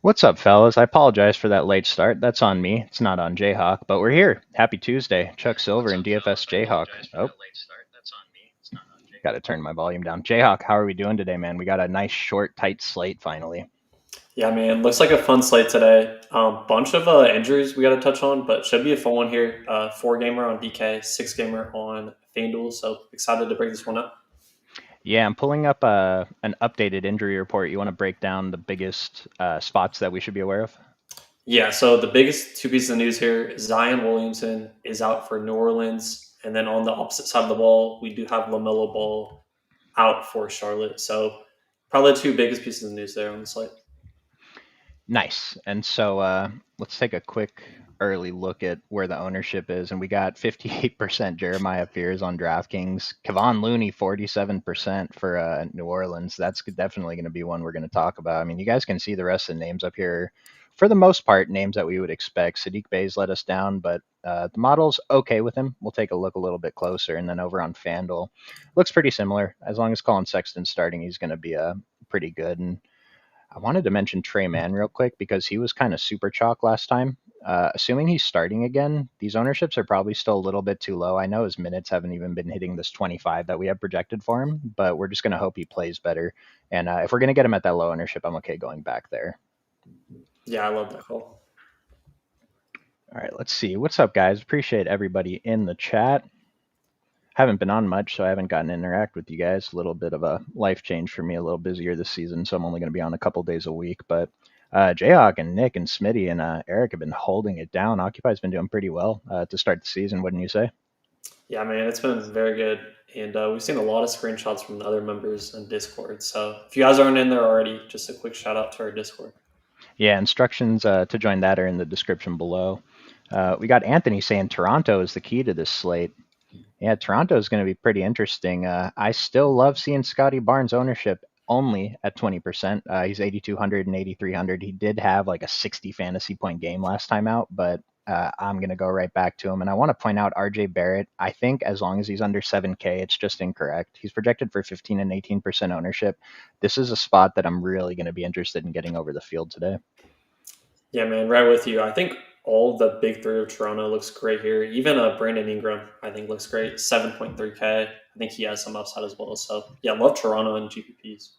What's up, fellas? I apologize for that late start. That's on me. It's not on Jayhawk, but we're here. Happy Tuesday. Chuck Silver and DFS Jayhawk. Oh, got to turn my volume down. Jayhawk, how are we doing today, man? We got a nice, short, tight slate finally. Yeah, man, looks like a fun slate today. Bunch of injuries we got to touch on, but should be a fun one here. Four gamer on DK, six gamer on FanDuel. So excited to break this one up. Yeah, I'm pulling up an updated injury report. You want to break down the biggest spots that we should be aware of? Yeah, so the biggest two pieces of news here: Zion Williamson is out for New Orleans, and then on the opposite side of the ball, we do have Lamelo Ball out for Charlotte. So probably the two biggest pieces of news there on the slate. Nice. And so let's take a quick early look at where the ownership is. And we got 58% Jeremiah Fears on DraftKings. Kevon Looney, 47% for New Orleans. That's definitely going to be one we're going to talk about. I mean, you guys can see the rest of the names up here. For the most part, names that we would expect. Sadiq Bey's let us down, but the model's okay with him. We'll take a look a little bit closer. And then over on FanDuel, looks pretty similar. As long as Colin Sexton's starting, he's going to be pretty good. And I wanted to mention Trey Mann real quick because he was kind of super chalk last time. Assuming he's starting again, these ownerships are probably still a little bit too low. I know his minutes haven't even been hitting this 25 that we have projected for him, but we're just going to hope he plays better. And if we're going to get him at that low ownership, I'm okay going back there. Yeah, I love that call. All right, let's see. What's up, guys? Appreciate everybody in the chat. Haven't been on much, so I haven't gotten to interact with you guys. A little bit of a life change for me, a little busier this season, so I'm only going to be on a couple days a week. But Jayhawk and Nick and Smitty and Eric have been holding it down. Occupy's been doing pretty well to start the season, wouldn't you say? Yeah, man, it's been very good. And we've seen a lot of screenshots from the other members in Discord. So if you guys aren't in there already, just a quick shout out to our Discord. Yeah, instructions to join that are in the description below. We got Anthony saying Toronto is the key to this slate. Yeah, Toronto is going to be pretty interesting. I still love seeing Scotty Barnes ownership only at 20%. He's 8,200 and 8,300. He did have like a 60 fantasy point game last time out, but I'm going to go right back to him. And I want to point out RJ Barrett. I think as long as he's under 7K, it's just incorrect. He's projected for 15 and 18% ownership. This is a spot that I'm really going to be interested in getting over the field today. Yeah, man, right with you. I think all the big three of Toronto looks great here. Even Brandon Ingram, I think, looks great. 7.3K. I think he has some upside as well. So, yeah, love Toronto and GPPs.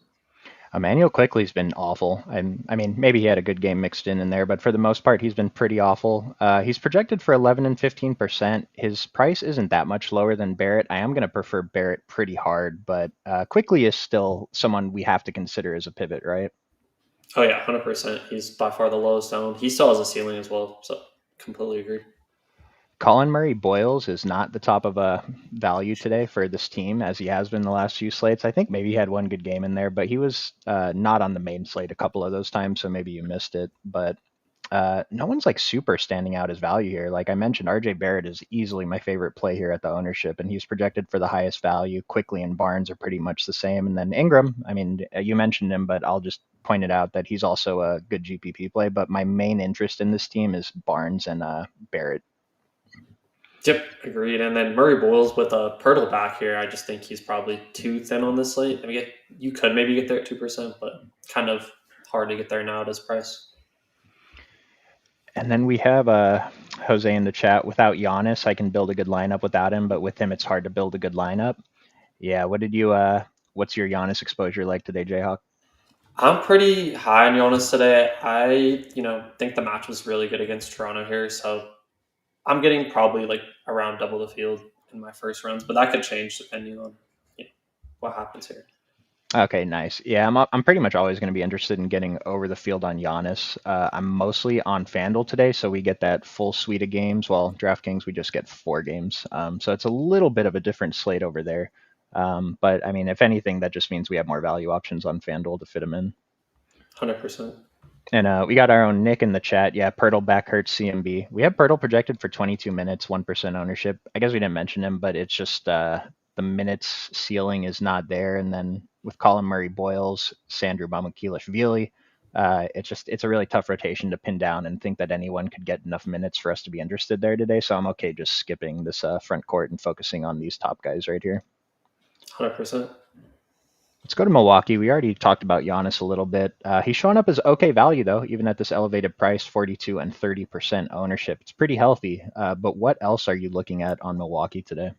Emmanuel Quickly's been awful. I mean, maybe he had a good game mixed in there, but for the most part, he's been pretty awful. He's projected for 11 and 15%. His price isn't that much lower than Barrett. I am going to prefer Barrett pretty hard, but Quickly is still someone we have to consider as a pivot, right? Oh, yeah, 100%. He's by far the lowest owned. He still has a ceiling as well. So, completely agree. Colin Murray Boyles is not the top of a value today for this team as he has been the last few slates. I think maybe he had one good game in there, but he was not on the main slate a couple of those times, so maybe you missed it. But no one's like super standing out as value here. Like I mentioned, RJ Barrett is easily my favorite play here at the ownership, and he's projected for the highest value. Quickly and Barnes are pretty much the same. And then Ingram, I mean, you mentioned him, but I'll just point it out that he's also a good GPP play. But my main interest in this team is Barnes and Barrett. Yep, agreed. And then Murray Boyles with a Pirtle back here, I just think he's probably too thin on this slate. I mean, you could maybe get there at 2%, but kind of hard to get there now at his price. And then we have Jose in the chat. Without Giannis, I can build a good lineup without him, but with him, it's hard to build a good lineup. Yeah, what did you? What's your Giannis exposure like today, Jayhawk? I'm pretty high on Jonas today. Think the match was really good against Toronto here, so I'm getting probably like around double the field in my first runs, but that could change depending on what happens here. Okay, nice. Yeah, I'm pretty much always going to be interested in getting over the field on Giannis. I'm mostly on FanDuel today, so we get that full suite of games. While DraftKings, we just get 4 games. So it's a little bit of a different slate over there. But I mean, if anything, that just means we have more value options on FanDuel to fit them in. 100%. And we got our own Nick in the chat. Yeah, Pirtle back hurts CMB. We have Pirtle projected for 22 minutes, 1% ownership. I guess we didn't mention him, but it's just the minutes ceiling is not there. And then with Colin Murray Boyles, Sandro Mamukelashvili, it's a really tough rotation to pin down and think that anyone could get enough minutes for us to be interested there today. So I'm okay just skipping this front court and focusing on these top guys right here. 100%. Let's go to Milwaukee. We already talked about Giannis a little bit. He's showing up as okay value though, even at this elevated price, 42 and 30% ownership. It's pretty healthy. But what else are you looking at on Milwaukee today?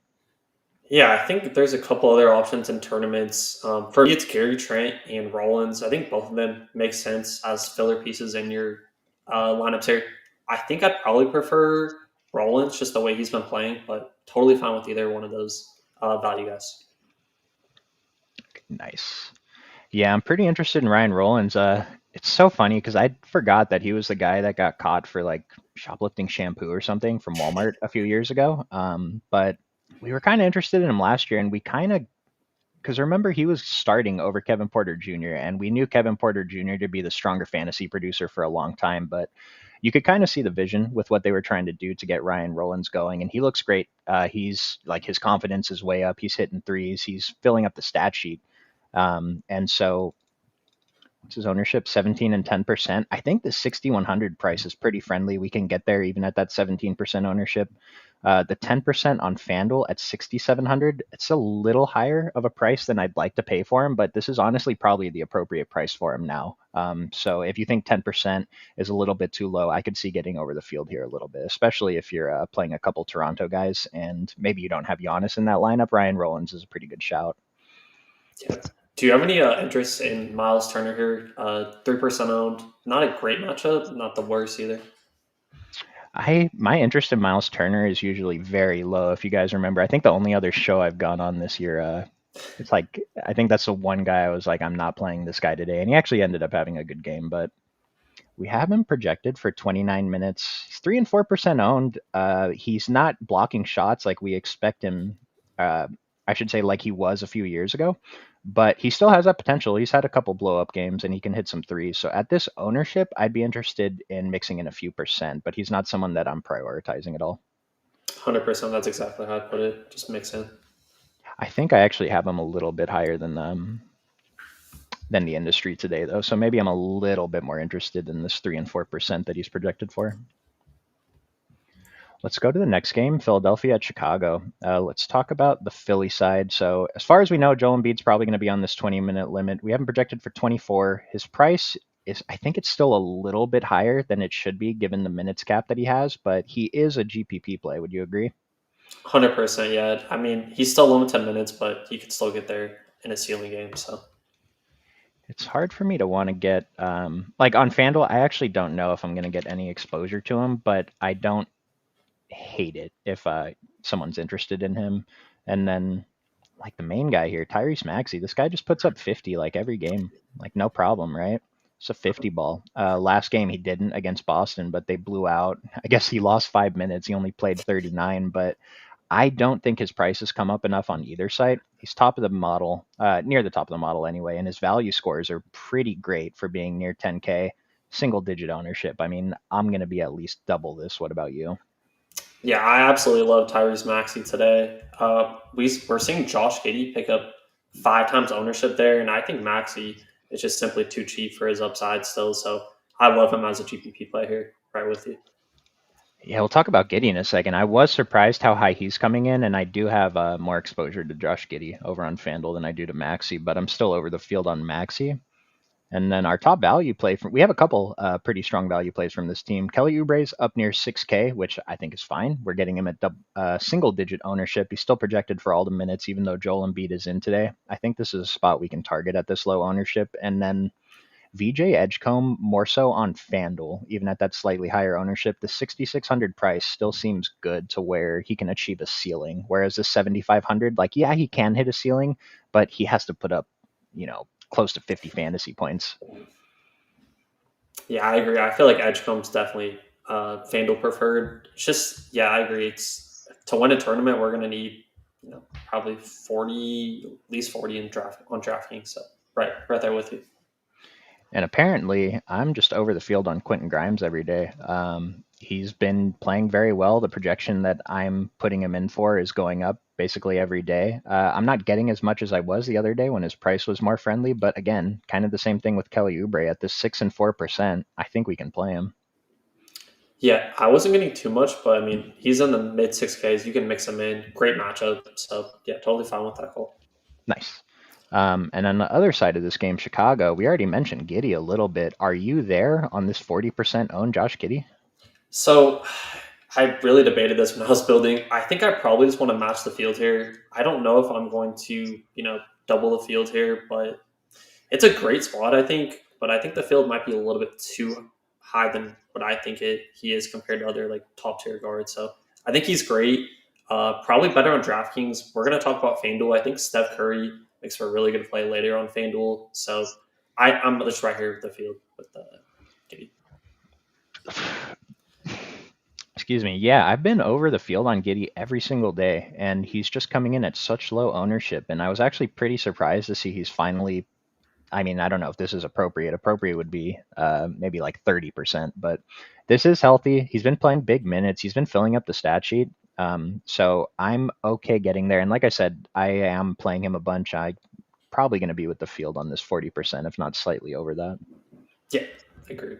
Yeah, I think there's a couple other options in tournaments. For me, it's Gary Trent and Rollins. I think both of them make sense as filler pieces in your lineups here. I think I'd probably prefer Rollins just the way he's been playing, but totally fine with either one of those value guys. Nice. Yeah, I'm pretty interested in Ryan Rollins. It's so funny because I forgot that he was the guy that got caught for like shoplifting shampoo or something from Walmart a few years ago. But we were kind of interested in him last year, and we kind of because remember he was starting over Kevin Porter Jr. and we knew Kevin Porter Jr. to be the stronger fantasy producer for a long time, but you could kind of see the vision with what they were trying to do to get Ryan Rollins going, and he looks great. He's like his confidence is way up. He's hitting threes. He's filling up the stat sheet. And so what's his ownership? 17 and 10%. I think the 6,100 price is pretty friendly. We can get there even at that 17% ownership. The 10% on FanDuel at 6,700. It's a little higher of a price than I'd like to pay for him, but this is honestly probably the appropriate price for him now. So if you think 10% is a little bit too low, I could see getting over the field here a little bit, especially if you're playing a couple Toronto guys and maybe you don't have Giannis in that lineup. Ryan Rollins is a pretty good shout. Yeah. Do you have any interest in Miles Turner here? 3% owned. Not a great matchup, not the worst either. I my interest in Miles Turner is usually very low. If you guys remember, I think the only other show I've gone on this year, it's like I think that's the one guy I was like, I'm not playing this guy today, and he actually ended up having a good game. But we have him projected for 29 minutes. He's 3 and 4% owned. He's not blocking shots like we expect him. Uh, I should say like he was a few years ago, but he still has that potential. He's had a couple blow up games and he can hit some threes. So at this ownership, I'd be interested in mixing in a few percent, but he's not someone that I'm prioritizing at all. 100%. That's exactly how I put it. Just mix in. I think I actually have him a little bit higher than the industry today, though. So maybe I'm a little bit more interested in this 3 and 4% that he's projected for. Let's go to the next game, Philadelphia at Chicago. Let's talk about the Philly side. So, as far as we know, Joel Embiid's probably going to be on this 20-minute limit. We haven't projected for 24. His price is, I think it's still a little bit higher than it should be given the minutes cap that he has, but he is a GPP play. Would you agree? 100%. Yeah. I mean, he's still limited minutes, but he could still get there in a ceiling game. So It's hard for me to want to get, like on FanDuel, I actually don't know if I'm going to get any exposure to him, but I don't hate it if someone's interested in him. And then like the main guy here, Tyrese Maxey, this guy just puts up 50 like every game, like no problem, right? It's a 50 ball. Last game he didn't against Boston, but they blew out. I guess he lost 5 minutes. He only played 39, but I don't think his price has come up enough on either side. He's top of the model, near the top of the model anyway, and his value scores are pretty great for being near 10K, single digit ownership. I mean, I'm going to be at least double this. What about you? yeah, I absolutely love Tyrese Maxey today. We're seeing Josh Giddey pick up 5 times ownership there, and I think Maxey is just simply too cheap for his upside still. So I love him as a GPP play here, right with you. Yeah, we'll talk about Giddy in a second. I was surprised how high he's coming in, and I do have more exposure to Josh Giddy over on FanDuel than I do to Maxi, but I'm still over the field on Maxi. And then our top value play from we have a couple pretty strong value plays from this team. Kelly Oubre's up near 6K, which I think is fine. We're getting him at single digit ownership. He's still projected for all the minutes, even though Joel Embiid is in today. I think this is a spot we can target at this low ownership. And then VJ Edgecombe more so on FanDuel, even at that slightly higher ownership. The 6,600 price still seems good to where he can achieve a ceiling. Whereas the 7,500, like, yeah, he can hit a ceiling, but he has to put up, close to 50 fantasy points. Yeah, I agree. I feel like Edgecombe's definitely FanDuel preferred. It's just, yeah, I agree. It's to win a tournament, we're going to need, probably 40, at least 40 in draft on DraftKings. So right there with you. And apparently, I'm just over the field on Quentin Grimes every day. He's been playing very well. The projection that I'm putting him in for is going up basically every day. I'm not getting as much as I was the other day when his price was more friendly, but again, kind of the same thing with Kelly Oubre at this 6 and 4%. I think we can play him. Yeah, I wasn't getting too much, but I mean, he's in the mid 6Ks. You can mix him in. Great matchup. So, yeah, totally fine with that call. Nice. And on the other side of this game, Chicago, we already mentioned Giddy a little bit. Are you there on this 40% owned Josh Giddy? So I really debated this when I was building. I think I probably just want to match the field here. I don't know if I'm going to, double the field here, but it's a great spot, I think. But I think the field might be a little bit too high than what I think he is compared to other like top tier guards. So I think he's great. Probably better on DraftKings. We're gonna talk about FanDuel. I think Steph Curry makes for a really good play later on FanDuel. So I'm just right here with the field with the Giddy. Excuse me. Yeah, I've been over the field on Giddy every single day, and he's just coming in at such low ownership. And I was actually pretty surprised to see he's finally. I mean, I don't know if this is appropriate. Appropriate would be maybe like 30%, but this is healthy. He's been playing big minutes. He's been filling up the stat sheet. So I'm okay getting there. And like I said, I am playing him a bunch. I probably going to be with the field on this 40%, if not slightly over that. Yeah, I agree.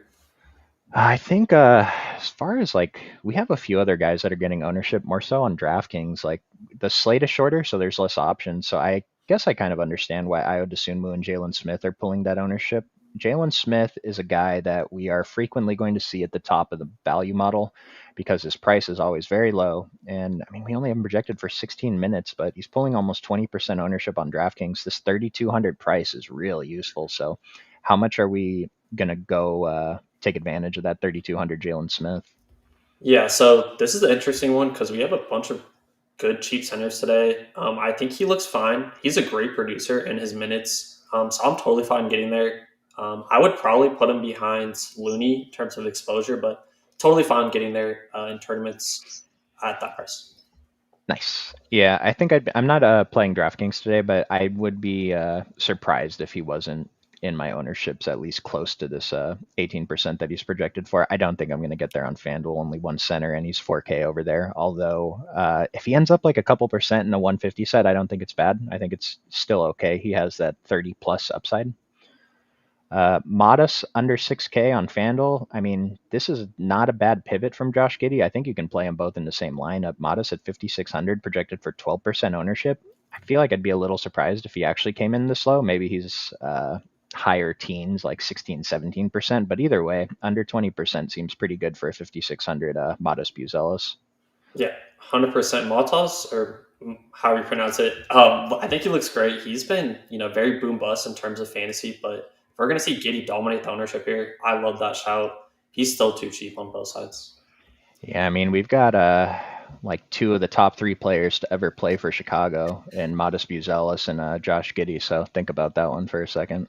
I think as far as like we have a few other guys that are getting ownership more so on DraftKings. Like the slate is shorter, so there's less options. So I guess I kind of understand why Io DeSunmu and Jalen Smith are pulling that ownership. Jalen Smith is a guy that we are frequently going to see at the top of the value model because his price is always very low. And I mean, we only have him projected for 16 minutes, but he's pulling almost 20% ownership on DraftKings. This 3,200 price is really useful. So, how much are we going to go take advantage of that 3,200 Jalen Smith? Yeah, so this is an interesting one because we have a bunch of good cheap centers today. I think he looks fine. He's a great producer in his minutes, so I'm totally fine getting there. I would probably put him behind Looney in terms of exposure, but totally fine getting there in tournaments at that price. Nice. Yeah, I think I'm not playing DraftKings today, but I would be surprised if he wasn't in my ownerships at least close to this 18% that he's projected for. I don't think I'm going to get there on FanDuel. Only one center, and he's 4K over there. Although if he ends up like a couple percent in a 150 set, I don't think it's bad. I think it's still okay. He has that 30 plus upside. Modest under 6K on FanDuel. I mean, this is not a bad pivot from Josh Giddey. I think you can play them both in the same lineup. Modest at 5,600, projected for 12% ownership. I feel like I'd be a little surprised if he actually came in this low. Maybe he's higher teens, like 16, 17%. But either way, under 20% seems pretty good for a 5,600 Modest Buzelis. Yeah, 100% Motos, or how you pronounce it. I think he looks great. He's been, very boom bust in terms of fantasy, but we're going to see Giddy dominate the ownership here. I love that shout. He's still too cheap on both sides. Yeah, I mean, we've got like two of the top three players to ever play for Chicago in Modest Buzelis and Josh Giddey. So think about that one for a second.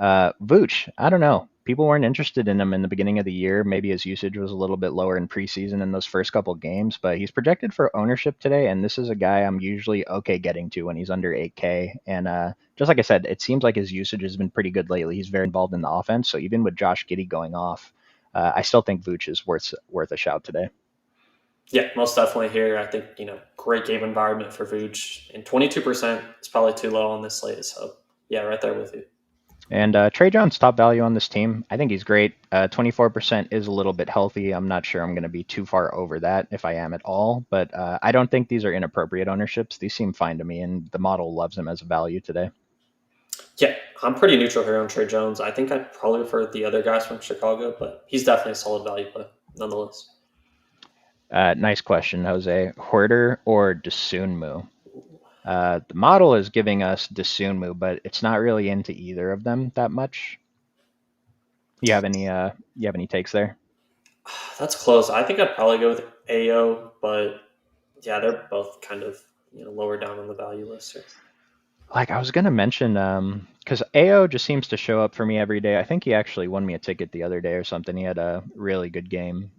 Vooch, I don't know. People weren't interested in him in the beginning of the year. Maybe his usage was a little bit lower in preseason in those first couple games, but he's projected for ownership today, and this is a guy I'm usually okay getting to when he's under 8K. And just like I said, it seems like his usage has been pretty good lately. He's very involved in the offense, so even with Josh Giddey going off, I still think Vooch is worth a shout today. Yeah, most definitely here. I think, great game environment for Vooch. And 22% is probably too low on this slate. So, yeah, right there with you. And Trey Jones, top value on this team. I think he's great. 24% is a little bit healthy. I'm not sure I'm going to be too far over that if I am at all. But I don't think these are inappropriate ownerships. These seem fine to me, and the model loves him as a value today. Yeah, I'm pretty neutral here on Trey Jones. I think I'd probably prefer the other guys from Chicago, but he's definitely a solid value play nonetheless. Nice question, Jose. Hoarder or Desunmu? The model is giving us Desunmu, but it's not really into either of them that much. You have any takes there? That's close. I think I'd probably go with AO, but yeah, they're both kind of lower down on the value list here. Like I was gonna mention, because AO just seems to show up for me every day. I think he actually won me a ticket the other day or something. He had a really good game.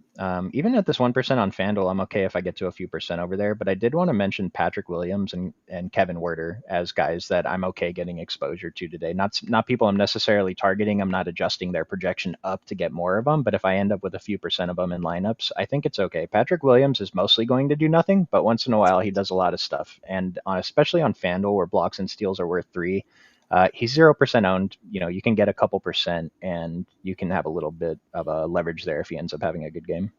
Even at this 1% on FanDuel, I'm okay if I get to a few percent over there. But I did want to mention Patrick Williams and Kevin Werder as guys that I'm okay getting exposure to today. Not people I'm necessarily targeting. I'm not adjusting their projection up to get more of them. But if I end up with a few percent of them in lineups, I think it's okay. Patrick Williams is mostly going to do nothing, but once in a while he does a lot of stuff. And especially on FanDuel where blocks and steals are worth 3. He's 0% owned. You can get a couple percent, and you can have a little bit of a leverage there if he ends up having a good game.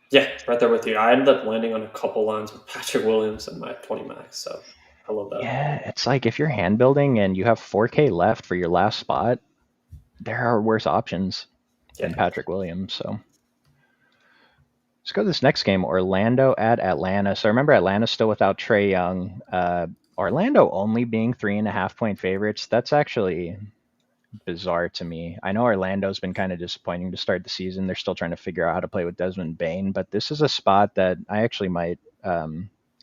Yeah, right there with you. I ended up landing on a couple lines with Patrick Williams in my 20 max. So I love that. Yeah, it's like if you're hand building and you have 4K left for your last spot, there are worse options Yeah. than Patrick Williams. So let's go to this next game, Orlando at Atlanta. So remember, Atlanta's still without Trae Young. Orlando only being 3.5 point favorites. That's actually bizarre to me. I know Orlando's been kind of disappointing to start the season. They're still trying to figure out how to play with Desmond Bain, but this is a spot that I actually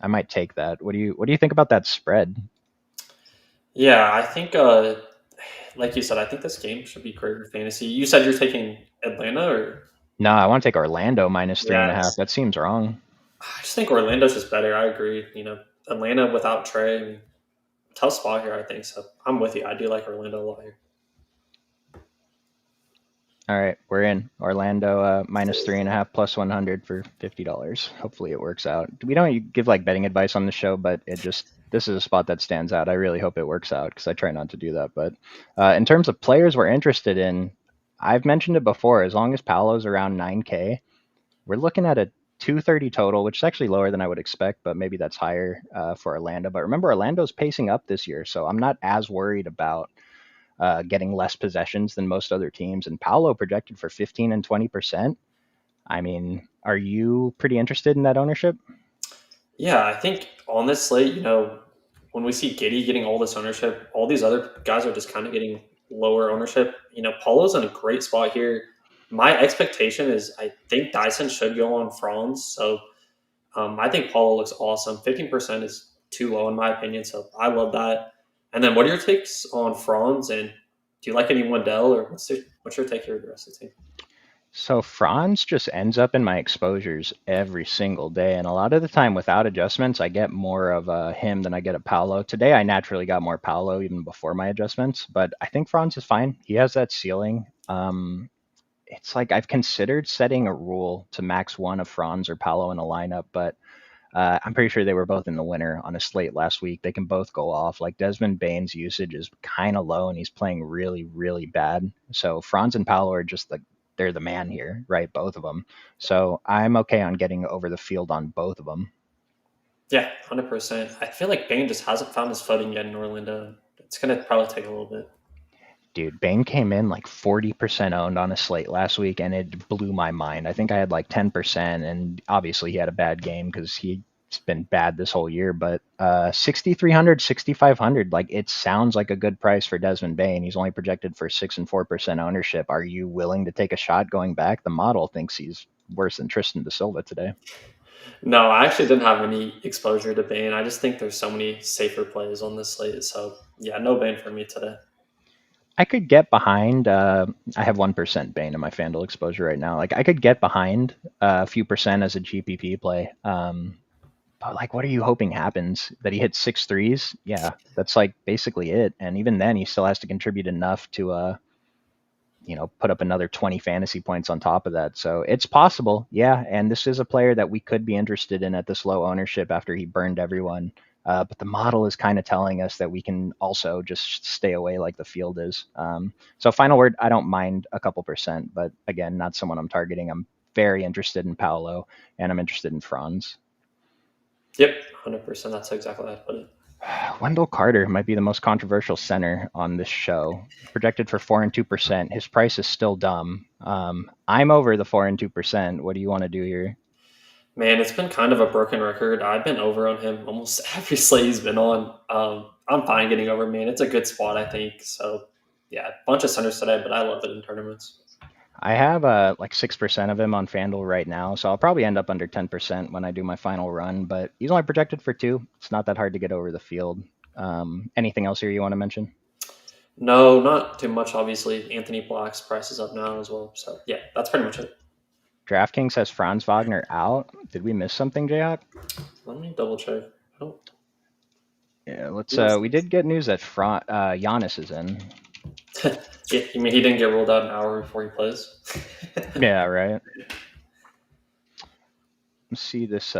I might take that. What do you think about that spread? Yeah, I think, like you said, I think this game should be great for fantasy. You said you're taking Atlanta, or No, I want to take Orlando minus three yeah, and a half. That seems wrong. I just think Orlando's just better. I agree. Atlanta without Trey, I mean, tough spot here. I think so. I'm with you. I do like Orlando a lot here. All right, we're in Orlando minus 3.5 plus 100 for $50. Hopefully it works out. We don't give like betting advice on the show, but this is a spot that stands out. I really hope it works out because I try not to do that. But in terms of players we're interested in, I've mentioned it before. As long as Paolo's around 9K, we're looking at a 230 total, which is actually lower than I would expect, but maybe that's higher for Orlando. But remember, Orlando's pacing up this year, so I'm not as worried about getting less possessions than most other teams. And Paolo projected for 15 and 20%. I mean, are you pretty interested in that ownership? Yeah, I think on this slate, when we see Giddy getting all this ownership, all these other guys are just kind of getting lower ownership. Paulo's in a great spot here. My expectation is I think Dyson should go on Franz. So I think Paulo looks awesome. 15% is too low in my opinion. So I love that. And then what are your takes on Franz? And do you like any Wendell, or what's your take here with the rest of the team? So Franz just ends up in my exposures every single day, and a lot of the time without adjustments, I get more of him than I get a Paolo. Today, I naturally got more Paolo even before my adjustments, but I think Franz is fine. He has that ceiling. It's like I've considered setting a rule to max one of Franz or Paolo in a lineup, but I'm pretty sure they were both in the winner on a slate last week. They can both go off. Like Desmond Bain's usage is kind of low, and he's playing really, really bad. So Franz and Paolo are just like they're the man here, right? Both of them. So I'm okay on getting over the field on both of them. Yeah, 100%. I feel like Bane just hasn't found his footing yet in Orlando. It's going to probably take a little bit. Dude, Bain came in like 40% owned on a slate last week, and it blew my mind. I think I had like 10%, and obviously he had a bad game because he's been bad this whole year. But 6,300, 6,500, like it sounds like a good price for Desmond Bain. He's only projected for 6 and 4% ownership. Are you willing to take a shot going back? The model thinks he's worse than Tristan Da Silva today. No, I actually didn't have any exposure to Bane. I just think there's so many safer plays on this slate. So, yeah, no Bane for me today. I could get behind. I have 1% Bane in my FanDuel exposure right now. Like I could get behind a few percent as a GPP play. But like, what are you hoping happens? That he hits 6 threes? Yeah, that's like basically it. And even then, he still has to contribute enough to put up another 20 fantasy points on top of that. So it's possible, yeah. And this is a player that we could be interested in at this low ownership after he burned everyone. But the model is kind of telling us that we can also just stay away like the field is. So final word, I don't mind a couple percent, but again, not someone I'm targeting. I'm very interested in Paolo, and I'm interested in Franz. Yep, 100%. That's exactly how I put it. Wendell Carter might be the most controversial center on this show. Projected for 4 and 2%. His price is still dumb. I'm over the 4 and 2%. What do you want to do here? Man, it's been kind of a broken record. I've been over on him almost every slate he's been on. I'm fine getting over, man. It's a good spot, I think. So, yeah, a bunch of centers today, but I love it in tournaments. I have like 6% of him on FanDuel right now, so I'll probably end up under 10% when I do my final run. But he's only projected for 2. It's not that hard to get over the field. Anything else here you want to mention? No, not too much, obviously. Anthony Black's price is up now as well. So, yeah, that's pretty much it. DraftKings has Franz Wagner out. Did we miss something, Jayhawk? Let me double check. Oh, Yeah, let's. he was. We did get news that Giannis is in. Yeah, you mean he didn't get ruled out an hour before he plays? Yeah, right. Let's see this.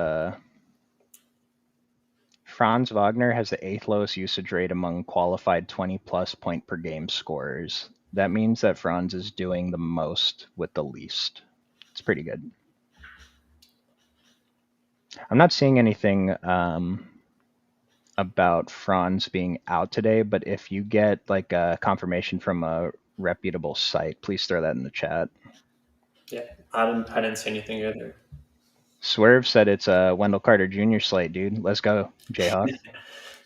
Franz Wagner has the eighth lowest usage rate among qualified 20 plus point per game scorers. That means that Franz is doing the most with the least. It's pretty good. I'm not seeing anything about Franz being out today, but if you get like a confirmation from a reputable site, please throw that in the chat. Yeah, I didn't see anything either. Swerve said it's a Wendell Carter Jr. slate, dude. Let's go, Jayhawk.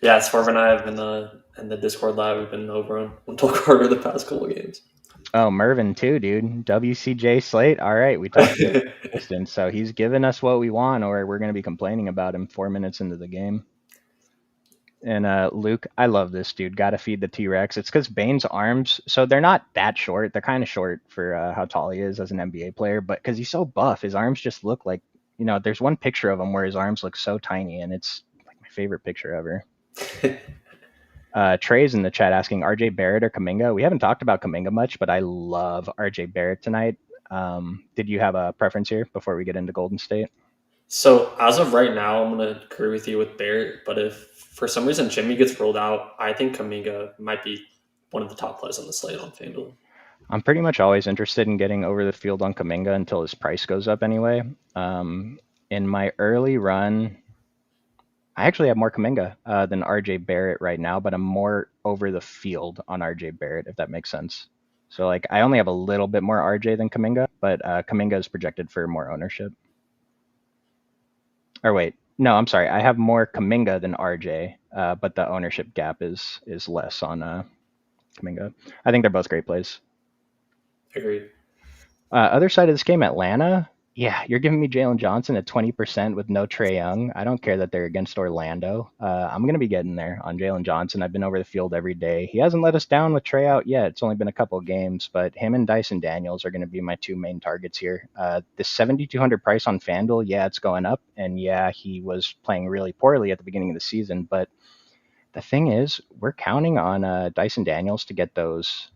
Yeah, Swerve and I have been in the Discord live. We've been over on Wendell Carter the past couple of games. Oh, Mervin too, dude. WCJ slate. All right, we talked about distance, so he's giving us what we want, or we're going to be complaining about him 4 minutes into the game. And Luke, I love this dude. Got to feed the T-Rex. It's because Bane's arms, so they're not that short. They're kind of short for how tall he is as an NBA player, but because he's so buff, his arms just look like, there's one picture of him where his arms look so tiny, and it's like my favorite picture ever. Trey's in the chat asking RJ Barrett or Kuminga. We haven't talked about Kuminga much, but I love RJ Barrett tonight. Did you have a preference here before we get into Golden State? So as of right now, I'm gonna agree with you with Barrett. But if for some reason Jimmy gets rolled out, I think Kaminga might be one of the top plays on the slate on FanDuel. I'm pretty much always interested in getting over the field on Kuminga until his price goes up anyway. In my early run, I actually have more Kuminga than RJ Barrett right now, but I'm more over the field on RJ Barrett, if that makes sense. So like I only have a little bit more RJ than Kuminga, but Kuminga is projected for more ownership. Or wait, no, I'm sorry. I have more Kuminga than RJ, but the ownership gap is less on Kuminga. I think they're both great plays. Agreed. Other side of this game, Atlanta. Yeah, you're giving me Jalen Johnson at 20% with no Trae Young. I don't care that they're against Orlando. I'm going to be getting there on Jalen Johnson. I've been over the field every day. He hasn't let us down with Trae out yet. It's only been a couple of games, but him and Dyson Daniels are going to be my two main targets here. The 7,200 price on FanDuel, yeah, it's going up. And yeah, he was playing really poorly at the beginning of the season. But the thing is, we're counting on Dyson Daniels to get those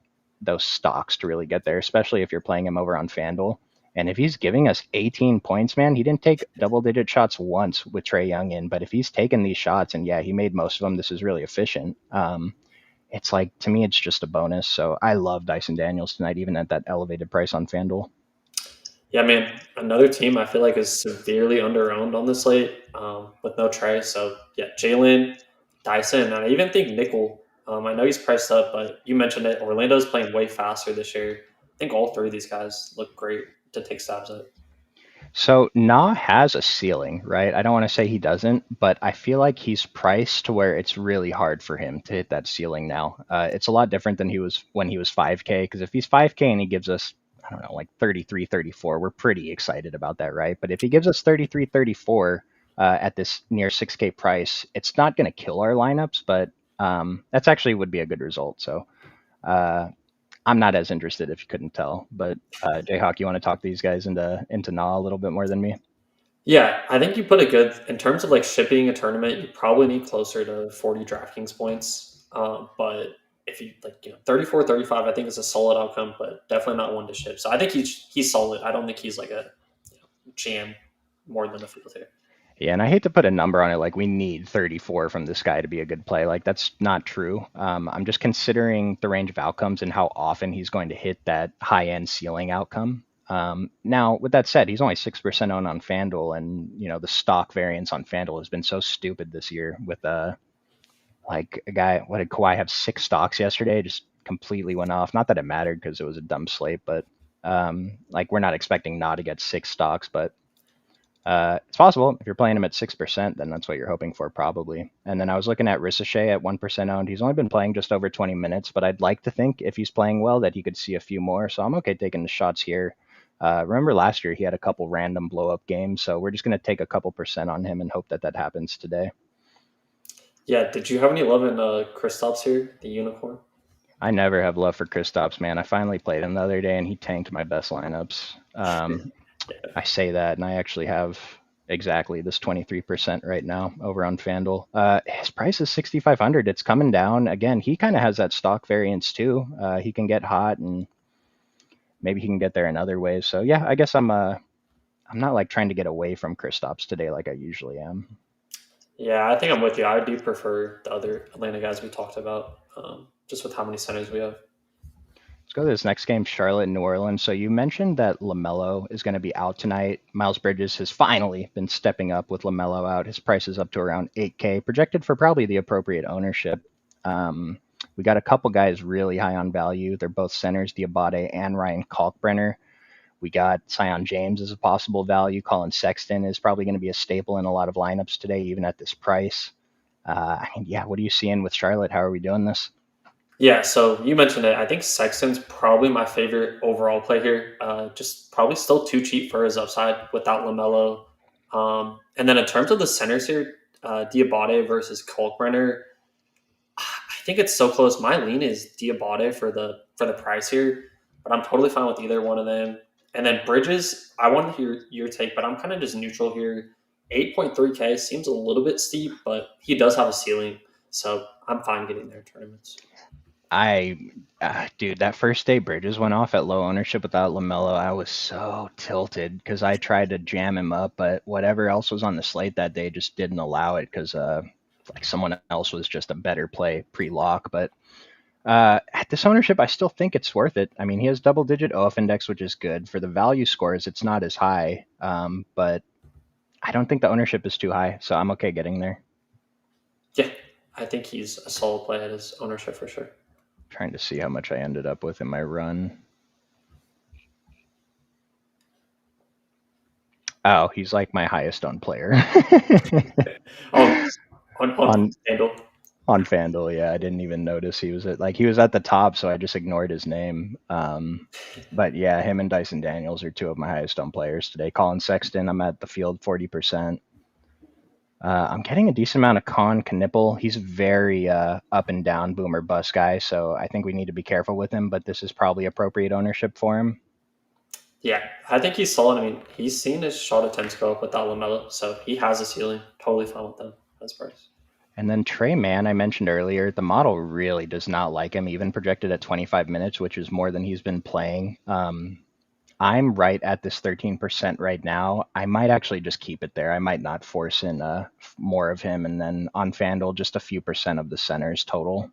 stocks to really get there, especially if you're playing him over on FanDuel. And if he's giving us 18 points, man, he didn't take double-digit shots once with Trae Young in, but if he's taken these shots, and yeah, he made most of them, this is really efficient. It's like, to me, it's just a bonus. So I love Dyson Daniels tonight, even at that elevated price on FanDuel. Yeah, man. Another team I feel like is severely underowned on the slate with no Trey. So yeah, Jalen, Dyson, and I even think Nickel. I know he's priced up, but you mentioned it. Orlando's playing way faster this year. I think all three of these guys look great to take stabs at. So Na has a ceiling, right? I don't want to say he doesn't, but I feel like he's priced to where it's really hard for him to hit that ceiling now. It's a lot different than he was when he was 5K, because if he's 5K and he gives us, I don't know, like 33, 34, we're pretty excited about that, right? But if he gives us 33, 34 at this near 6K price, it's not going to kill our lineups, but that's actually would be a good result. So uh, I'm not as interested if you couldn't tell. But Jayhawk, you want to talk these guys into Na a little bit more than me? Yeah, I think you put it good in terms of like shipping a tournament. You probably need closer to 40 DraftKings points. But if you like, 34, 35, I think is a solid outcome, but definitely not one to ship. So I think he's solid. I don't think he's like a jam more than a field here. Yeah, and I hate to put a number on it, like we need 34 from this guy to be a good play. Like that's not true. I'm just considering the range of outcomes and how often he's going to hit that high end ceiling outcome. Now, with that said, he's only 6% owned on FanDuel, and the stock variance on FanDuel has been so stupid this year. With like a guy, what did Kawhi have 6 stocks yesterday? Just completely went off. Not that it mattered because it was a dumb slate, but like we're not expecting not to get 6 stocks, but it's possible if you're playing him at 6%, then that's what you're hoping for probably. And then I was looking at Ricochet at 1% owned. He's only been playing just over 20 minutes, but I'd like to think if he's playing well that he could see a few more. So I'm okay taking the shots here. Remember last year he had a couple random blow up games, so we're just going to take a couple percent on him and hope that happens today. Yeah, did you have any love in Kristaps here, the unicorn? I never have love for Kristaps, man. I finally played him the other day and he tanked my best lineups. Yeah. I say that, and I actually have exactly this 23% right now over on FanDuel. His price is 6,500. It's coming down again. He kind of has that stock variance too. He can get hot, and maybe he can get there in other ways. So yeah, I guess I'm not like trying to get away from Kristaps today like I usually am. Yeah, I think I'm with you. I do prefer the other Atlanta guys we talked about, just with how many centers we have. Let's go to this next game, Charlotte and New Orleans. So you mentioned that LaMelo is going to be out tonight. Miles Bridges has finally been stepping up with LaMelo out. His price is up to around 8K, projected for probably the appropriate ownership. We got a couple guys really high on value. They're both centers, Diabate and Ryan Kalkbrenner. We got Sion James as a possible value. Colin Sexton is probably going to be a staple in a lot of lineups today, even at this price. Yeah, what are you seeing with Charlotte? How are we doing this? Yeah, so you mentioned it. I think Sexton's probably my favorite overall play here. Just probably still too cheap for his upside without Lamelo. And then in terms of the centers here, Diabate versus Kalkbrenner, I think it's so close. My lean is Diabate for the price here, but I'm totally fine with either one of them. And then Bridges, I want to hear your take, but I'm kind of just neutral here. 8.3K seems a little bit steep, but he does have a ceiling, so I'm fine getting there in tournaments. I, Dude, that first day Bridges went off at low ownership without LaMelo, I was so tilted because I tried to jam him up, but whatever else was on the slate that day just didn't allow it because like someone else was just a better play pre-lock. But at this ownership, I still think it's worth it. I mean, he has double-digit OF index, which is good for the value scores. It's not as high, but I don't think the ownership is too high, so I'm okay getting there. Yeah, I think he's a solid play at his ownership for sure. Trying to see how much I ended up with in my run. Oh, he's like my highest owned player. Oh, on on handle. on FanDuel, yeah, I didn't even notice he was at the top, so I just ignored his name. But yeah, him and Dyson Daniels are two of my highest owned players today. Colin Sexton, I'm at the field 40%. I'm getting a decent amount of Con Knipple. He's very up and down boomer bust guy, so I think we need to be careful with him. But this is probably appropriate ownership for him. Yeah, I think he's solid. I mean, he's seen his shot attempts go up without Lamelo, so he has a ceiling. Totally fine with them as price. And then Trey Mann, I mentioned earlier, the model really does not like him, even projected at 25 minutes, which is more than he's been playing. I'm right at this 13% right now. I might actually just keep it there. I might not force in more of him. And then on FanDuel, just a few percent of the centers total.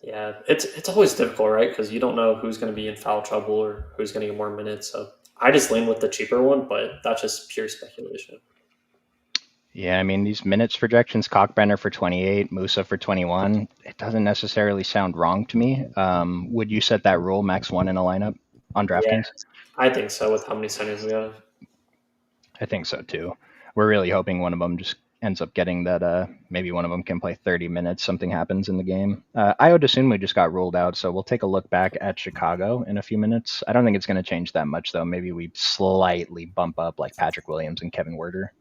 Yeah, it's always difficult, right? Because you don't know who's going to be in foul trouble or who's going to get more minutes. So I just lean with the cheaper one, but that's just pure speculation. Yeah, I mean, these minutes projections, Cockbrenner for 28, Musa for 21, it doesn't necessarily sound wrong to me. Would you set that rule max one in a lineup on Yeah, DraftKings? I think so with how many centers we have. I think so too. We're really hoping one of them just ends up getting that. Maybe one of them can play 30 minutes. Something happens in the game. Io DeSunmu just got ruled out, so we'll take a look back at Chicago in a few minutes. I don't think it's going to change that much though. Maybe we slightly bump up like Patrick Williams and Kevin Werder.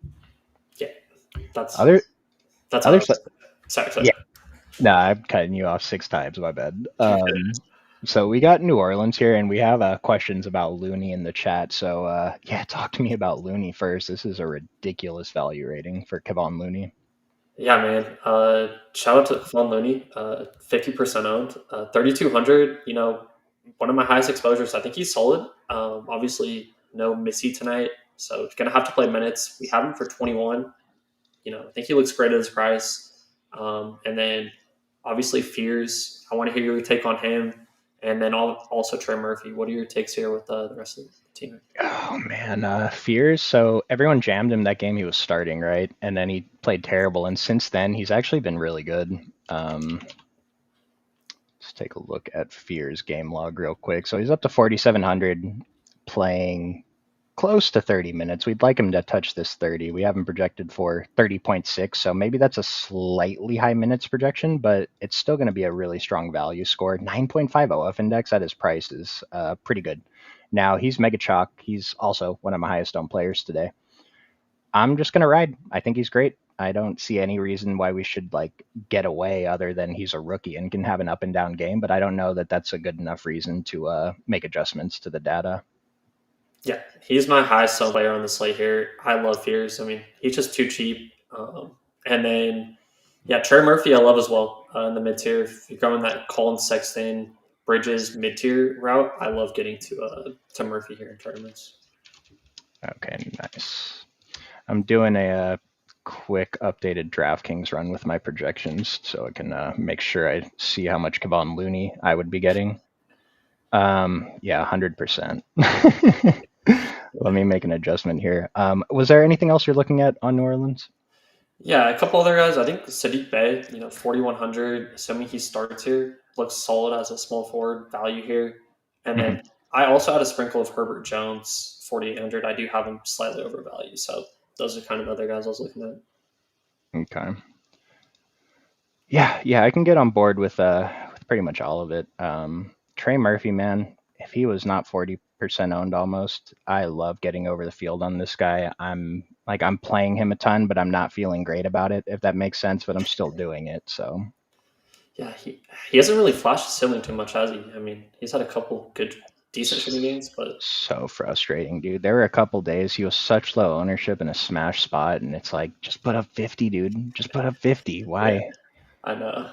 Yeah, that's Other that's how. other side, Sorry. yeah. No, I'm cutting you off 6 times. My bad. So we got New Orleans here, and we have questions about Looney in the chat. So yeah, talk to me about Looney first. This is a ridiculous value rating for Kevon Looney. Yeah, man. Shout out to Phil Looney, 50% owned, 3,200. You know, one of my highest exposures. I think he's solid. Obviously, no Missy tonight, so he's gonna have to play minutes. We have him for 21. You know, I think he looks great at his price. And then obviously Fears. I want to hear your take on him, and then also Trey Murphy. What are your takes here with the rest of the team? Oh man, Fears. So everyone jammed him that game he was starting, right? And then he played terrible. And since then, he's actually been really good. Let's take a look at Fears game log real quick. So he's up to 4,700, playing close to 30 minutes. We'd like him to touch this 30. We have him projected for 30.6, so maybe that's a slightly high minutes projection, but it's still going to be a really strong value score. 9.5 OF index at his price is pretty good. Now, he's mega chalk. He's also one of my highest owned players today. I'm just going to ride. I think he's great. I don't see any reason why we should like get away other than he's a rookie and can have an up and down game, but I don't know that that's a good enough reason to make adjustments to the data. Yeah, he's my highest sell player on the slate here. I love Fears. I mean, he's just too cheap. And then, yeah, Trey Murphy, I love as well in the mid tier. If you're going that Colin Sexton Bridges mid tier route, I love getting to Murphy here in tournaments. Okay, nice. I'm doing a quick updated DraftKings run with my projections so I can make sure I see how much Kevon Looney I would be getting. Yeah, 100%. Let me make an adjustment here. Was there anything else you're looking at on New Orleans? Yeah, a couple other guys. I think Sadiq Bey, 4,100, assuming he starts here, looks solid as a small forward value here. And Mhm. then I also had a sprinkle of Herbert Jones, 4,800. I do have him slightly overvalued. So those are kind of the other guys I was looking at. Okay. Yeah, I can get on board with pretty much all of it. Trey Murphy, man, if he was not 40% owned almost, I love getting over the field on this guy. I'm playing him a ton, but I'm not feeling great about it, if that makes sense, but I'm still doing it. So Yeah, he hasn't really flashed his ceiling too much, has he? I mean, he's had a couple good, decent shooting games, but so frustrating, dude. There were a couple days he was such low ownership in a smash spot, and it's like, just put up 50, dude. Just put up 50. yeah, Why? I know.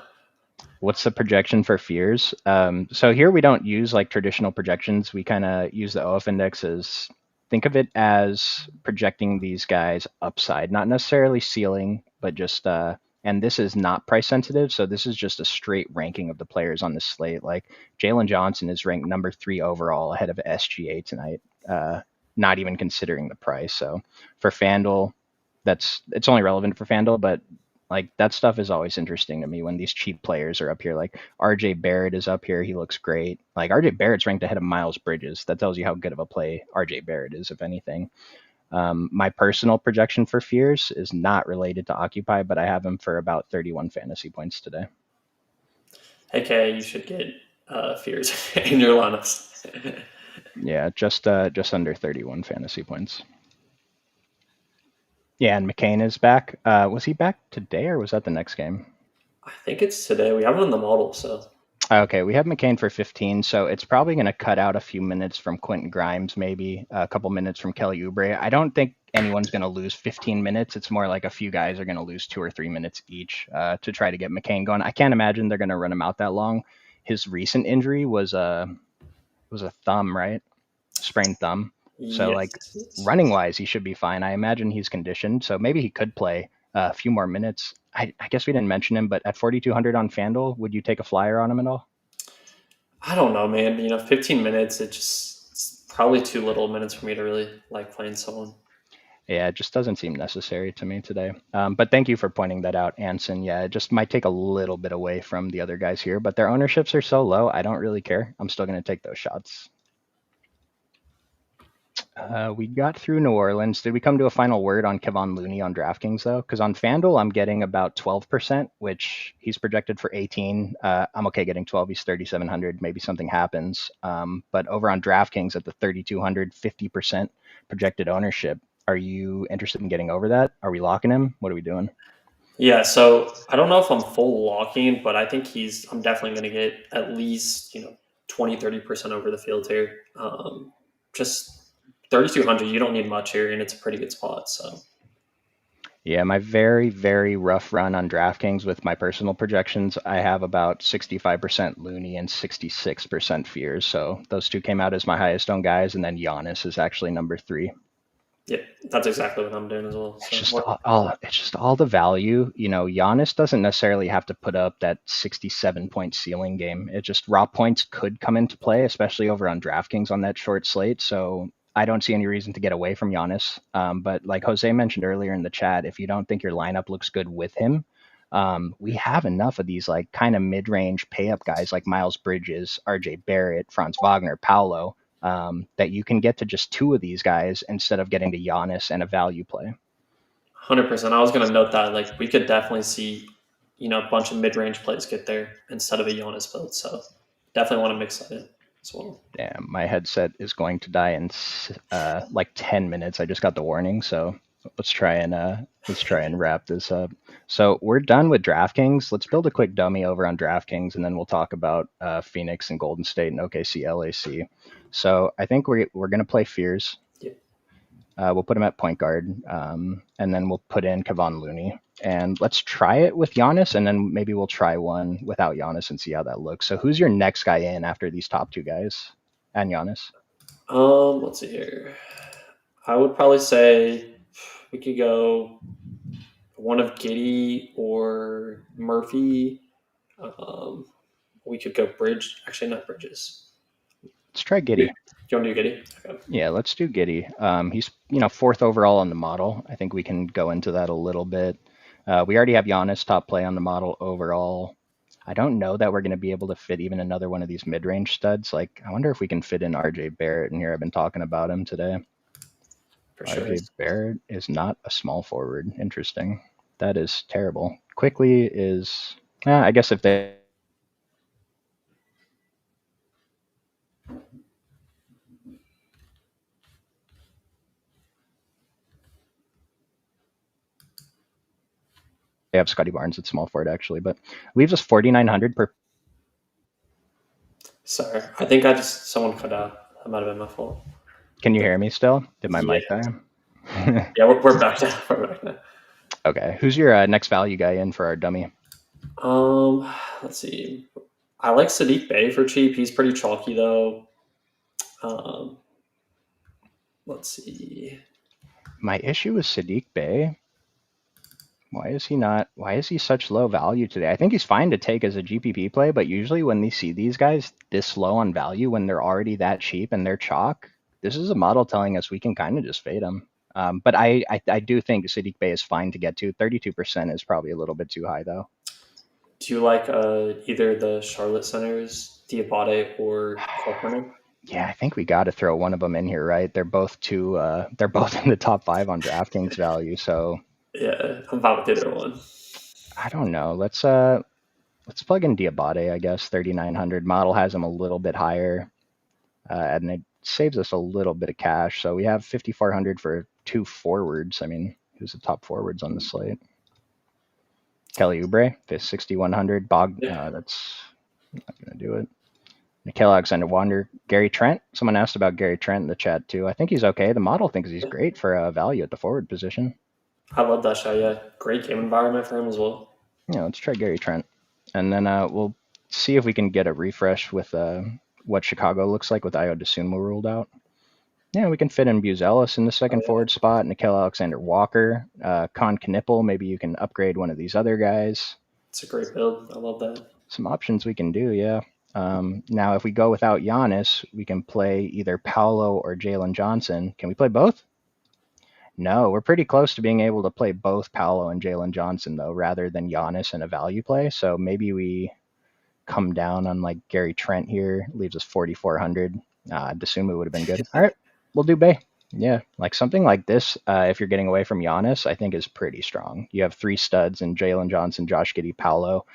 What's the projection for fears? So here we don't use like traditional projections. We kind of use the OF index as, think of it as projecting these guys upside, not necessarily ceiling, but just and this is not price sensitive. So this is just a straight ranking of the players on the slate. Like Jalen Johnson is ranked number 3 overall ahead of SGA tonight, not even considering the price. So for FanDuel, it's only relevant for FanDuel, but like that stuff is always interesting to me when these cheap players are up here. Like RJ Barrett is up here. He looks great. Like RJ Barrett's ranked ahead of Miles Bridges. That tells you how good of a play RJ Barrett is, if anything. My personal projection for Fears is not related to Occupy, but I have him for about 31 fantasy points today. AK, you should get Fears in your lineups. Yeah, just under 31 fantasy points. Yeah, and McCain is back. Was he back today or was that the next game? I think it's today. We have it on the model, so Okay, we have McCain for 15, so it's probably going to cut out a few minutes from Quentin Grimes, maybe a couple minutes from Kelly Oubre. I don't think anyone's going to lose 15 minutes. It's more like a few guys are going to lose 2 or 3 minutes each to try to get McCain going. I can't imagine they're going to run him out that long. His recent injury was a thumb, right? Sprained thumb. So like yes. Yes. running wise, he should be fine. I imagine he's conditioned, so maybe he could play a few more minutes. I guess we didn't mention him, but at 4,200 on FanDuel, would you take a flyer on him at all? I don't know, man. 15 minutes, it's probably too little minutes for me to really like playing someone. Yeah, it just doesn't seem necessary to me today. But thank you for pointing that out, Anson. Yeah, it just might take a little bit away from the other guys here, but their ownerships are so low, I don't really care. I'm still going to take those shots. We got through New Orleans. Did we come to a final word on Kevon Looney on DraftKings, though? Because on FanDuel, I'm getting about 12%, which he's projected for 18. I'm okay getting 12. He's 3,700. Maybe something happens. But over on DraftKings at the 3,200, 50% projected ownership. Are you interested in getting over that? Are we locking him? What are we doing? Yeah, so I don't know if I'm full locking, but I think I'm definitely going to get at least, 20-30% over the field here. Just 3,200, you don't need much here, and it's a pretty good spot. So Yeah, my very, very rough run on DraftKings with my personal projections, I have about 65% Looney and 66% Fears. So those two came out as my highest owned guys, and then Giannis is actually number 3. yeah, that's exactly what I'm doing as well. It's So just it's just all the value. Giannis doesn't necessarily have to put up that 67-point ceiling game. It just raw points could come into play, especially over on DraftKings on that short slate. So I don't see any reason to get away from Giannis. But like Jose mentioned earlier in the chat, if you don't think your lineup looks good with him, we have enough of these like kind of mid-range pay-up guys like Miles Bridges, RJ Barrett, Franz Wagner, Paolo, that you can get to just two of these guys instead of getting to Giannis and a value play. 100%. I was going to note that like we could definitely see, a bunch of mid-range plays get there instead of a Giannis build. So definitely want to mix that in as well. Yeah, my headset is going to die in like 10 minutes. I just got the warning, so let's try and wrap this up. So we're done with DraftKings. Let's build a quick dummy over on DraftKings, and then we'll talk about Phoenix and Golden State and OKC LAC. So I think we're gonna play Fears. Yeah. We'll put him at point guard, and then we'll put in Kevon Looney. And let's try it with Giannis, and then maybe we'll try one without Giannis and see how that looks. So who's your next guy in after these top two guys and Giannis? Let's see here. I would probably say we could go one of Giddy or Murphy. Um, we could go Bridge. Actually, not Bridges. Let's try You Giddy. want to do Giddy? Okay. Yeah, let's do Giddy. He's fourth overall on the model. I think we can go into that a little bit. We already have Giannis top play on the model overall. I don't know that we're going to be able to fit even another one of these mid-range studs. Like, I wonder if we can fit in RJ Barrett in here. I've been talking about him today. For sure. RJ Barrett is not a small forward. Interesting. That is terrible. Quickly is, I guess if they have Scotty Barnes at small forward actually, but leaves us 4,900 per. Sorry, I think I just someone cut out. That might have been my fault. Can you hear me still? Did my Yeah, mic die? yeah, we're back now. We're back now. Okay. Who's your next value guy in for our dummy? Let's see. I like Sadiq Bey for cheap. He's pretty chalky though. Um, let's see. My issue is Sadiq Bey. Why is he such low value today? I think he's fine to take as a GPP play, but usually when we see these guys this low on value, when they're already that cheap and they're chalk, this is a model telling us we can kind of just fade them. But I do think Sadiq Bey is fine to get to. 32% is probably a little bit too high though. Do you like either the Charlotte centers, Diabate or Corcoran? Yeah, I think we got to throw one of them in here, right? They're both they're both in the top 5 on DraftKings value. So Yeah, I'm fine with either one. I don't know. Let's plug in Diabate, I guess. 3,900 model has him a little bit higher, and it saves us a little bit of cash. So we have 5,400 for 2 forwards. I mean, who's the top forwards on the slate? Kelly Oubre, 6,100. Bog, Yeah. that's not going to do it. Nickeil Alexander-Wander, Gary Trent. Someone asked about Gary Trent in the chat too. I think he's okay. The model thinks he's great for value at the forward position. I love that shot. Yeah, great game environment for him as well. Yeah, let's try Gary Trent, and then we'll see if we can get a refresh with what Chicago looks like with Ayo Dosunmu ruled out. Yeah, we can fit in Buzelis in the second forward spot. Nickeil Alexander-Walker, Con Knippel. Maybe you can upgrade one of these other guys. It's a great build. I love that. Some options we can do, yeah. Now, if we go without Giannis, we can play either Paolo or Jalen Johnson. Can we play both? No, we're pretty close to being able to play both Paolo and Jalen Johnson, though, rather than Giannis in a value play. So maybe we come down on like Gary Trent here, leaves us 4,400. Dosunmu would have been good. All right, we'll do Bay. Yeah, like something like this, if you're getting away from Giannis, I think is pretty strong. You have 3 studs in Jalen Johnson, Josh Giddey, Paolo,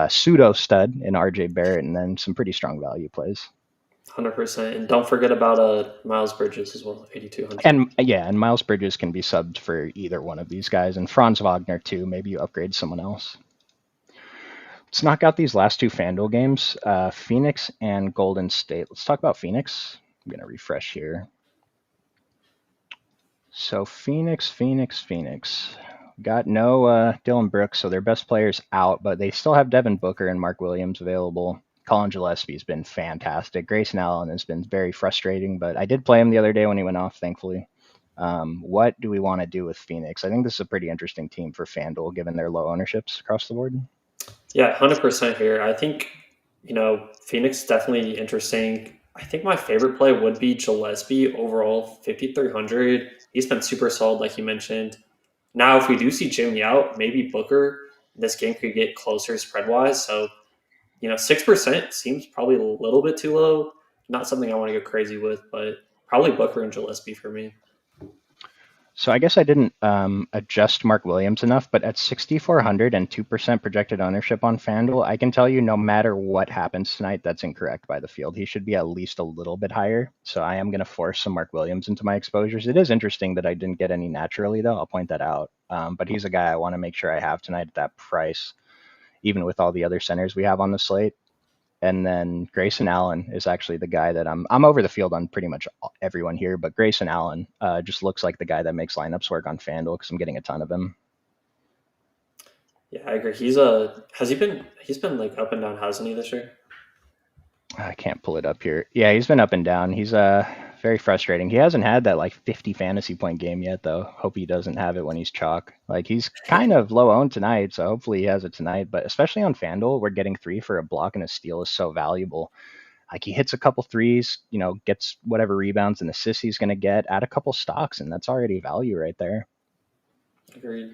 pseudo stud in RJ Barrett, and then some pretty strong value plays. 100%. And don't forget about Miles Bridges as well, 8,200. And Miles Bridges can be subbed for either one of these guys, and Franz Wagner too. Maybe you upgrade someone else. Let's knock out these last 2 FanDuel games, Phoenix and Golden State. Let's talk about Phoenix. I'm going to refresh here. So Phoenix. Got no Dylan Brooks, so their best player's out, but they still have Devin Booker and Mark Williams available. Colin Gillespie's been fantastic. Grayson Allen has been very frustrating, but I did play him the other day when he went off, thankfully. What do we want to do with Phoenix? I think this is a pretty interesting team for FanDuel, given their low ownerships across the board. Yeah, 100% here. I think, Phoenix definitely interesting. I think my favorite play would be Gillespie overall, 5,300. He's been super solid, like you mentioned. Now, if we do see Jimmy out, maybe Booker, this game could get closer spread wise. So, 6% seems probably a little bit too low. Not something I want to go crazy with, but probably Booker and Gillespie for me. So I guess I didn't adjust Mark Williams enough, but at 6,400 and 2% projected ownership on FanDuel, I can tell you no matter what happens tonight, that's incorrect by the field. He should be at least a little bit higher. So I am going to force some Mark Williams into my exposures. It is interesting that I didn't get any naturally, though. I'll point that out. But he's a guy I want to make sure I have tonight at that price, even with all the other centers we have on the slate. And then Grayson Allen is actually the guy that I'm over the field on pretty much everyone here, but Grayson Allen just looks like the guy that makes lineups work on FanDuel because I'm getting a ton of him. Yeah, I agree. He's been like up and down, hasn't he, this year? I can't pull it up here. Yeah, he's been up and down. He's very frustrating. He hasn't had that like 50 fantasy point game yet, though. Hope he doesn't have it when he's chalk. Like he's kind of low owned tonight, so hopefully he has it tonight. But especially on FanDuel, where getting 3 for a block and a steal is so valuable. Like he hits a couple threes, gets whatever rebounds and assists he's going to get, add a couple stocks, and that's already value right there. Agreed.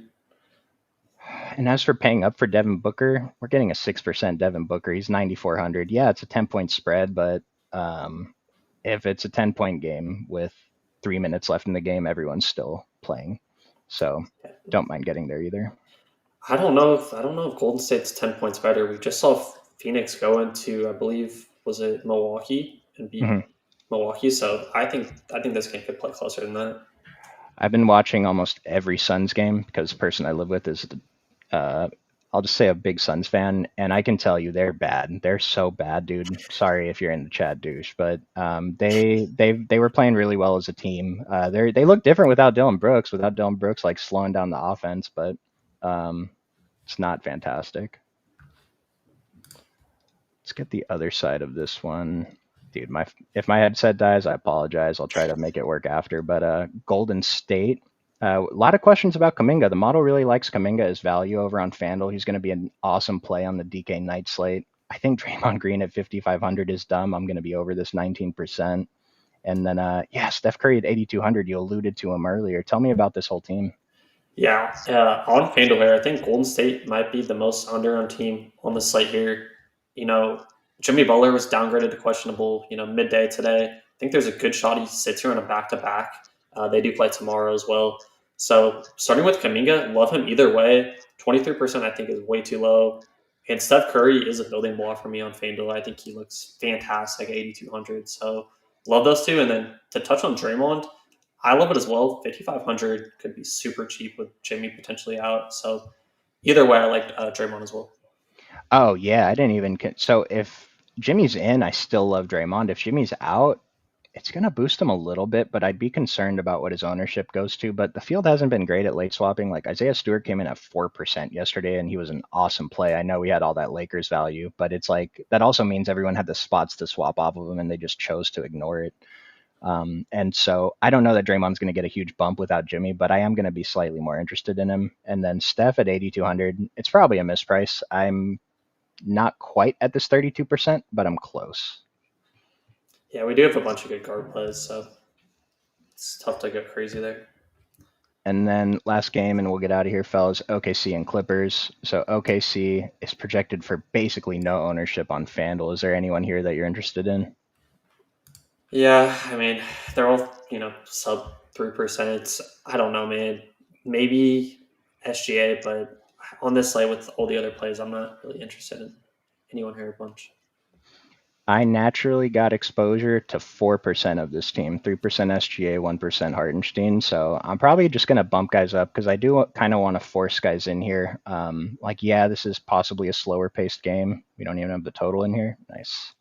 And as for paying up for Devin Booker, we're getting a 6% Devin Booker. He's 9,400. Yeah, it's a 10-point spread, but if it's a 10-point game with 3 minutes left in the game, everyone's still playing. So don't mind getting there either. I don't know if Golden State's 10 points better. We just saw Phoenix go into, I believe, was it Milwaukee and beat Mm-hmm. Milwaukee. So I think this game could play closer than that. I've been watching almost every Suns game because the person I live with is, uh, I'll just say, a big Suns fan, and I can tell you they're bad. They're so bad, dude. Sorry if you're in the chat, douche, but they were playing really well as a team. They look different without Dylan Brooks. Without Dylan Brooks, like slowing down the offense, but um, it's not fantastic. Let's get the other side of this one. Dude, if my headset dies, I apologize. I'll try to make it work after. But Golden State, a lot of questions about Kuminga. The model really likes Kuminga as value over on FanDuel. He's going to be an awesome play on the DK night slate. I think Draymond Green at 5,500 is dumb. I'm going to be over this 19%. And then, Steph Curry at 8,200. You alluded to him earlier. Tell me about this whole team. Yeah, on FanDuel here, I think Golden State might be the most under-owned team on the slate here. Jimmy Butler was downgraded to questionable, midday today. I think there's a good shot he sits here on a back-to-back. They do play tomorrow as well. So starting with Kuminga, love him either way. 23% I think is way too low. And Steph Curry is a building block for me on FanDuel. I think he looks fantastic at 8,200. So love those two. And then to touch on Draymond, I love it as well. 5,500 could be super cheap with Jamie potentially out. So either way, I like Draymond as well. Oh, yeah. I didn't even. So if Jimmy's in, I still love Draymond. If Jimmy's out, it's going to boost him a little bit, but I'd be concerned about what his ownership goes to. But the field hasn't been great at late swapping. Like Isaiah Stewart came in at 4% yesterday, and he was an awesome play. I know we had all that Lakers value, but it's like that also means everyone had the spots to swap off of him, and they just chose to ignore it. And so I don't know that Draymond's going to get a huge bump without Jimmy, but I am going to be slightly more interested in him. And then Steph at 8,200, it's probably a misprice. I'm not quite at this 32%, but I'm close. Yeah, we do have a bunch of good guard plays, so it's tough to go crazy there. And then last game, and we'll get out of here, fellas. OKC and Clippers. So OKC is projected for basically no ownership on FanDuel. Is there anyone here that you're interested in? Yeah, I mean, they're all, sub 3%. I don't know, man. Maybe SGA, but on this slate with all the other plays, I'm not really interested in anyone here a bunch. I naturally got exposure to 4% of this team, 3% SGA, 1% Hartenstein. So I'm probably just going to bump guys up because I do kind of want to force guys in here. This is possibly a slower paced game. We don't even have the total in here. Nice.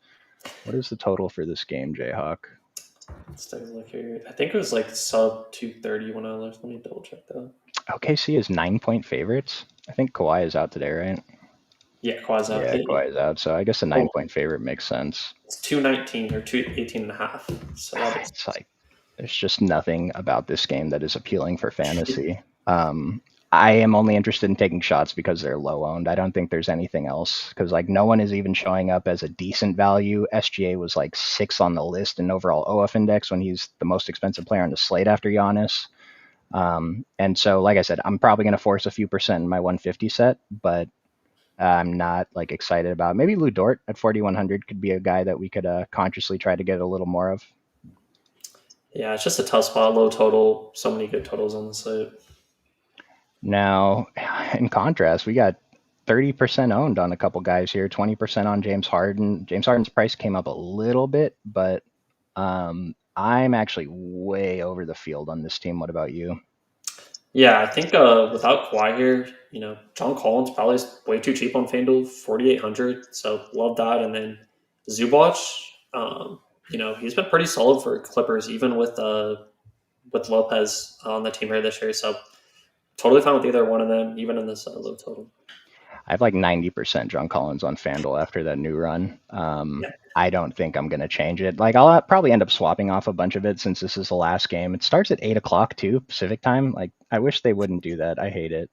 What is the total for this game, Jayhawk? Let's take a look here. I think it was like sub 230 when I left. Let me double check that. OKC is 9-point favorites. I think Kawhi is out today, right? Yeah, Kawhi's out. Yeah, Kawhi's out. So I guess a 9-point favorite makes sense. It's 219 or 218 and a half. So it's like there's just nothing about this game that is appealing for fantasy. I am only interested in taking shots because they're low owned. I don't think there's anything else because like no one is even showing up as a decent value. SGA was like 6 on the list in overall OF index when he's the most expensive player on the slate after Giannis. And so, like I said, I'm probably going to force a few percent in my 150 set, but I'm not like excited about. Maybe Lou Dort at 4,100 could be a guy that we could consciously try to get a little more of. Yeah, it's just a tough spot, low total, so many good totals on the site. Now, in contrast, we got 30% owned on a couple guys here, 20% on James Harden. James Harden's price came up a little bit, but I'm actually way over the field on this team. What about you? Yeah, I think without Kawhi here, John Collins probably is way too cheap on FanDuel, 4,800. So love that. And then Zubac, he's been pretty solid for Clippers, even with Lopez on the team here this year. So totally fine with either one of them, even in this low total. I have like 90% John Collins on FanDuel after that new run. I don't think I'm going to change it. Like I'll probably end up swapping off a bunch of it since this is the last game. It starts at 8 o'clock too, Pacific time. Like I wish they wouldn't do that. I hate it.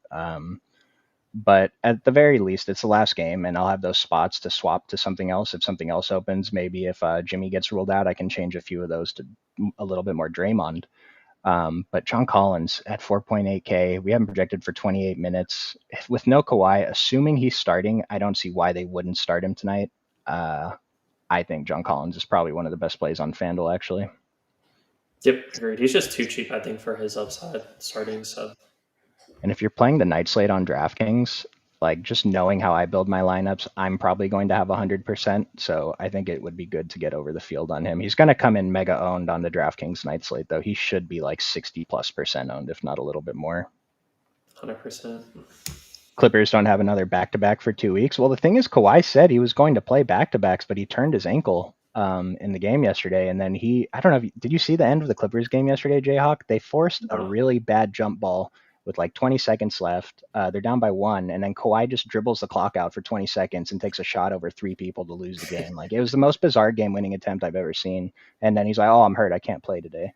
But at the very least, it's the last game, and I'll have those spots to swap to something else if something else opens. Maybe if Jimmy gets ruled out, I can change a few of those to a little bit more Draymond. But John Collins at 4.8K, we haven't projected for 28 minutes. With no Kawhi, assuming he's starting, I don't see why they wouldn't start him tonight. I think John Collins is probably one of the best plays on FanDuel, actually. Yep, agreed. He's just too cheap, I think, for his upside starting. So And if you're playing the night slate on DraftKings, like just knowing how I build my lineups, I'm probably going to have 100%. So I think it would be good to get over the field on him. He's going to come in mega owned on the DraftKings night slate, though. He should be like 60+% owned, if not a little bit more. 100%. Clippers don't have another back-to-back for 2 weeks. Well, the thing is, Kawhi said he was going to play back-to-backs, but he turned his ankle in the game yesterday. And then I don't know, did you see the end of the Clippers game yesterday, Jayhawk? They forced a really bad jump ball with like 20 seconds left. They're down by 1, and then Kawhi just dribbles the clock out for 20 seconds and takes a shot over 3 people to lose the game. Like, it was the most bizarre game-winning attempt I've ever seen. And then he's like, oh, I'm hurt. I can't play today.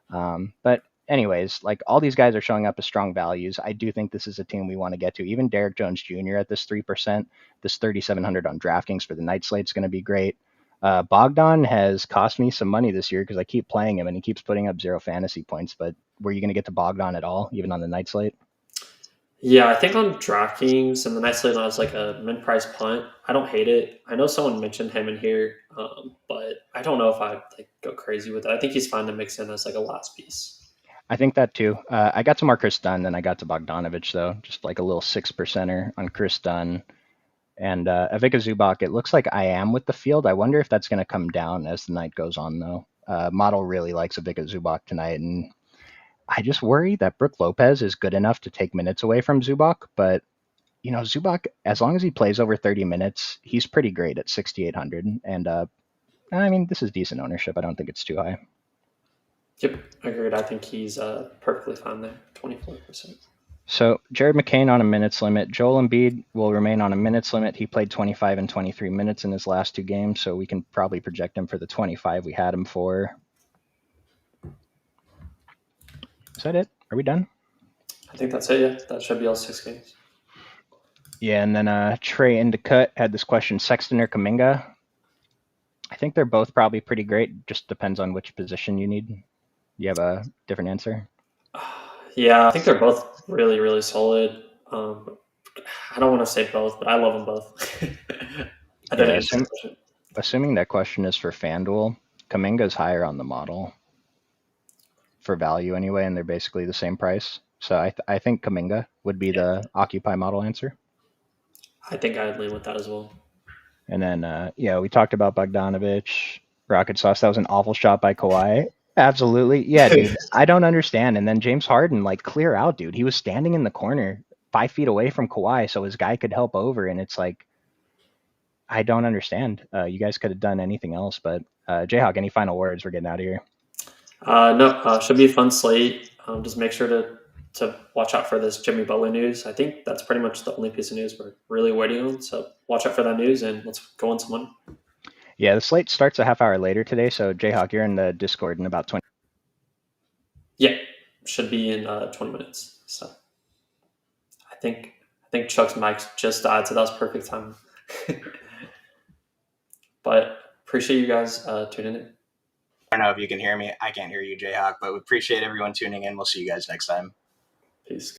But anyways, like all these guys are showing up as strong values. I do think this is a team we want to get to. Even Derrick Jones Jr. at this 3%, this 3,700 on DraftKings for the night slate is going to be great. Bogdan has cost me some money this year because I keep playing him and he keeps putting up 0 fantasy points. But were you going to get to Bogdan at all, even on the night slate? Yeah, I think on DraftKings and the night slate has like a mid price punt. I don't hate it. I know someone mentioned him in here, but I don't know if I'd like go crazy with it. I think he's fine to mix in as like a last piece. I think that too. I got to more Chris Dunn than I got to Bogdanovich, though. Just like a little 6%er on Chris Dunn. And Ivica Zubac, it looks like I am with the field. I wonder if that's going to come down as the night goes on, though. Model really likes Ivica Zubac tonight, and I just worry that Brook Lopez is good enough to take minutes away from Zubac. But, Zubac, as long as he plays over 30 minutes, he's pretty great at 6,800. And, I mean, this is decent ownership. I don't think it's too high. Yep, agreed. I think he's perfectly fine there, 24%. So Jared McCain on a minutes limit. Joel Embiid will remain on a minutes limit. He played 25 and 23 minutes in his last 2 games, so we can probably project him for the 25 we had him for. Is that it? Are we done? I think that's it. Yeah, that should be all 6 games. Yeah, and then Trey Indicut had this question: Sexton or Kuminga? I think they're both probably pretty great. Just depends on which position you need. You have a different answer? Yeah, I think they're both really, really solid. I don't want to say both, but I love them both. I didn't Yeah, answer the question. assuming that question is for FanDuel, Kuminga's higher on the model for value anyway, and they're basically the same price. So I think Kuminga would be the Occupy model answer. I think I'd lean with that as well. And then, we talked about Bogdanovich, Rocket Sauce. That was an awful shot by Kawhi. Absolutely. Yeah, dude. I don't understand. And then James Harden, like, clear out, dude. He was standing in the corner 5 feet away from Kawhi so his guy could help over. And it's like, I don't understand. You guys could have done anything else. But Jayhawk, any final words? We're getting out of here. No, should be a fun slate. Just make sure to watch out for this Jimmy Butler news. I think that's pretty much the only piece of news we're really waiting on. So watch out for that news and let's go on some money. Yeah, the slate starts a half hour later today. So Jayhawk, you're in the Discord in about 20. Yeah, should be in 20 minutes. So I think Chuck's mic just died, so that was perfect time. But appreciate you guys tuning in. I don't know if you can hear me. I can't hear you, Jayhawk, but we appreciate everyone tuning in. We'll see you guys next time. Peace.